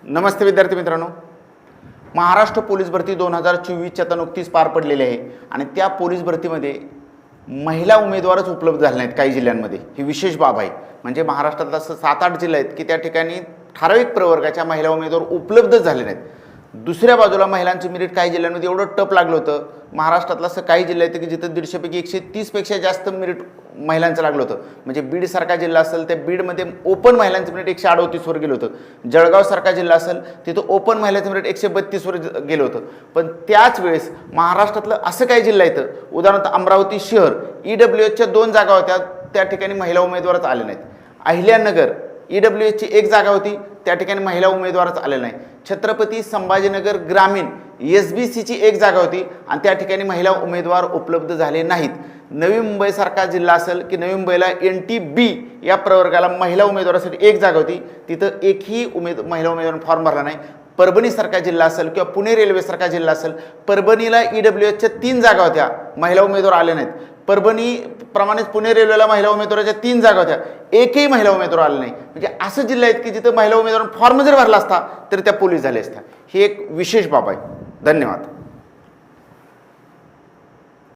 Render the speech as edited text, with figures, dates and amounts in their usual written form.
नमस्ते विद्यार्थी मित्रांनो, महाराष्ट्र पोलीस भरती 2024ची आता नुकतीच पार पडलेली आहे आणि त्या पोलीस भरतीमध्ये महिला उमेदवारच उपलब्ध झाले नाहीत काही जिल्ह्यांमध्ये। ही विशेष बाब आहे। म्हणजे महाराष्ट्रात असं 7-8 जिल्हे आहेत की त्या ठिकाणी ठराविक प्रवर्गाच्या महिला उमेदवार उपलब्ध झाले नाहीत। दुसऱ्या बाजूला महिलांची मेरिट काही जिल्ह्यांमध्ये एवढं टप लागलं होतं। महाराष्ट्रातलं असं काही जिल्हे आहेत की जिथं 150 पैकी 130 पेक्षा जास्त मेरिट महिलांचं लागलं होतं। म्हणजे बीडसारखा जिल्हा असेल त्या बीडमध्ये ओपन महिलांचं मेरिट 138 वर गेलं होतं। जळगावसारखा जिल्हा असेल तिथं ओपन महिलांचं मेरिट 132 वर गेलं होतं। पण त्याच वेळेस महाराष्ट्रातलं असं काही जिल्हा येतं, उदाहरणार्थ अमरावती शहर EWSच्या 2 जागा होत्या, त्या ठिकाणी महिला उमेदवारच आले नाहीत। अहिल्यानगर EWSची 1 जागा होती, त्या ठिकाणी महिला उमेदवारच आले नाही। छत्रपती संभाजीनगर ग्रामीण SBCची 1 जागा होती आणि त्या ठिकाणी महिला उमेदवार उपलब्ध झाले नाहीत। नवी मुंबईसारखा जिल्हा असेल की नवी मुंबईला NTB या प्रवर्गाला महिला उमेदवारासाठी 1 जागा होती, तिथं एकही महिला उमेदवार फॉर्म भरला नाही। परभणीसारखा जिल्हा असेल किंवा पुणे रेल्वेसारखा जिल्हा असेल, परभणीला EWSच्या 3 जागा होत्या, महिला उमेदवार आले नाहीत। परभणी प्रमाणेच पुणे रेल्वेला महिला उमेदवाराच्या 3 जागा होत्या, एकही महिला उमेदवार आले नाही। म्हणजे असं जिल्हा आहेत की जिथं महिला उमेदवार फॉर्म जर भरला असता तर त्या पोलीस झाल्या असत्या। ही एक विशेष बाब आहे। धन्यवाद।